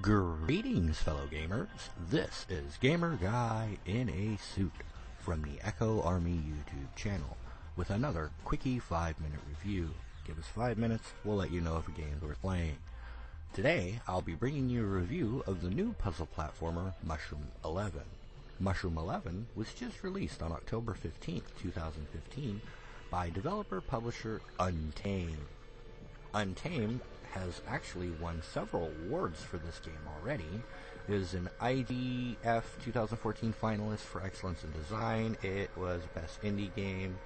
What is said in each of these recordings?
Greetings, fellow gamers. This is Gamer Guy in a Suit from the Echo Army YouTube channel with another quickie 5-minute review. Give us 5 minutes, we'll let you know if a game's worth playing. Today, I'll be bringing you a review of the new puzzle platformer Mushroom 11. Mushroom 11 was just released on October 15th, 2015 by developer-publisher Untamed. Untamed has actually won several awards for this game already. It is an IDF 2014 finalist for Excellence in Design. It was Best Indie Game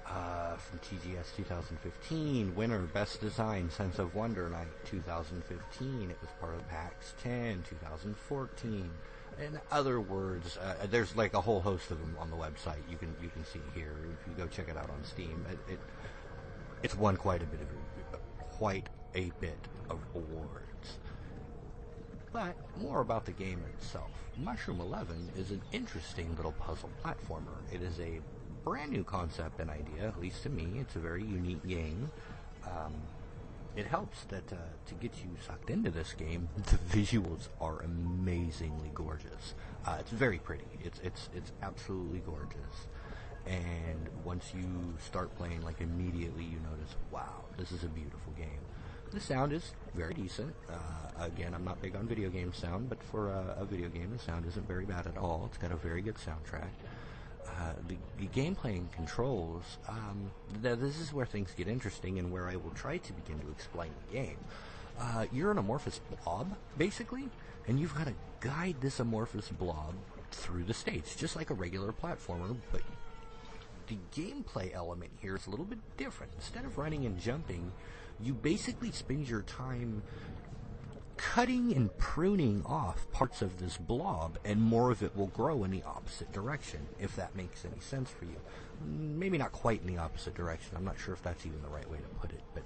from TGS 2015. Winner, Best Design, Sense of Wonder Night 2015. It was part of PAX 10 2014. In other words, there's like a whole host of them on the website. You can see here if you go check it out on Steam. It's won quite a bit of awards. But more about the game itself. Mushroom 11 is an interesting little puzzle platformer. It is a brand new concept and idea, at least to me. It's a very unique game. It helps that to get you sucked into this game, the visuals are amazingly gorgeous. It's very pretty. It's absolutely gorgeous. And once you start playing, like immediately you notice, wow, this is a beautiful game. The sound is very decent. Again, I'm not big on video game sound, but for a video game, the sound isn't very bad at all. It's got a very good soundtrack. The gameplay and controls, this is where things get interesting and where I will try to begin to explain the game. You're an amorphous blob, basically, and you've got to guide this amorphous blob through the stage, just like a regular platformer, but the gameplay element here is a little bit different. Instead of running and jumping, you basically spend your time cutting and pruning off parts of this blob, and more of it will grow in the opposite direction, if that makes any sense for you. Maybe not quite in the opposite direction. I'm not sure if that's even the right way to put it, but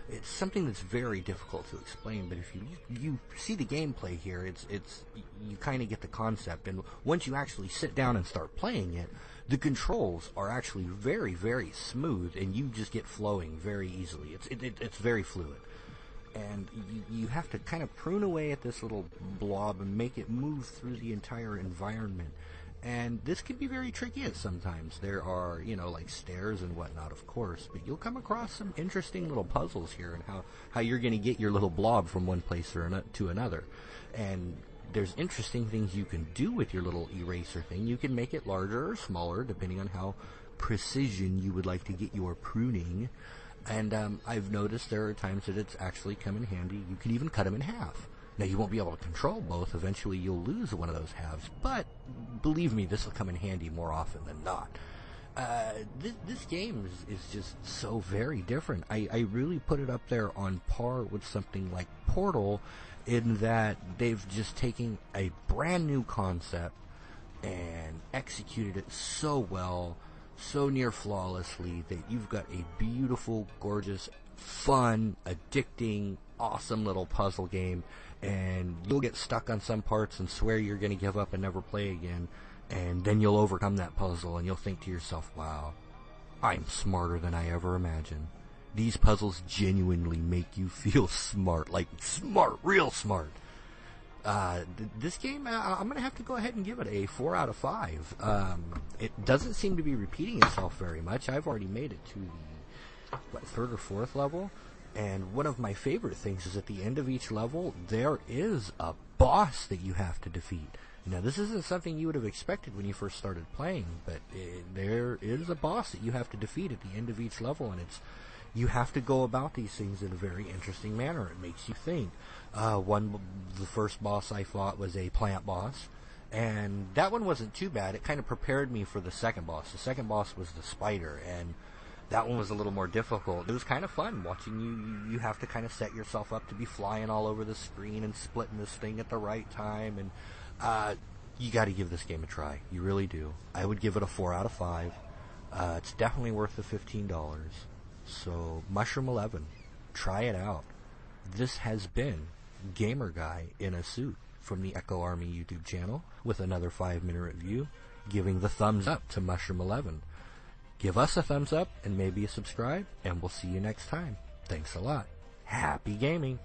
it's something that's very difficult to explain. But if you see the gameplay here, it's you kind of get the concept, and once you actually sit down and start playing it, the controls are actually very, very smooth, and you just get flowing very easily. It's very fluid. And you have to kind of prune away at this little blob and make it move through the entire environment. And this can be very tricky at sometimes. There are, like stairs and whatnot, of course, but you'll come across some interesting little puzzles here and how you're going to get your little blob from one place to another. And there's interesting things you can do with your little eraser thing. You can make it larger or smaller, depending on how precision you would like to get your pruning. And I've noticed there are times that it's actually come in handy. You can even cut them in half. Now, you won't be able to control both. Eventually, you'll lose one of those halves. But believe me, this will come in handy more often than not. This game is just so very different. I really put it up there on par with something like Portal, in that they've just taken a brand new concept and executed it so well, so near flawlessly, that you've got a beautiful, gorgeous, fun, addicting, awesome little puzzle game, and you'll get stuck on some parts and swear you're going to give up and never play again, and then you'll overcome that puzzle and you'll think to yourself, wow, I'm smarter than I ever imagined. These puzzles genuinely make you feel smart, like smart, real smart. This game, I'm going to have to go ahead and give it a 4 out of 5. It doesn't seem to be repeating itself very much. I've already made it to the 3rd or 4th level, and one of my favorite things is at the end of each level, there is a boss that you have to defeat. Now, this isn't something you would have expected when you first started playing, but there is a boss that you have to defeat at the end of each level, and you have to go about these things in a very interesting manner. It makes you think. The first boss I fought was a plant boss, and that one wasn't too bad. It kind of prepared me for the second boss. The second boss was the spider, and that one was a little more difficult. It was kind of fun watching you have to kind of set yourself up to be flying all over the screen and splitting this thing at the right time, and you got to give this game a try. You really do. I would give it a 4 out of 5. It's definitely worth the $15. So, Mushroom 11, try it out. This has been Gamer Guy in a Suit from the Echo Army YouTube channel with another 5-minute review, giving the thumbs up to Mushroom 11. Give us a thumbs up and maybe a subscribe, and we'll see you next time. Thanks a lot. Happy gaming!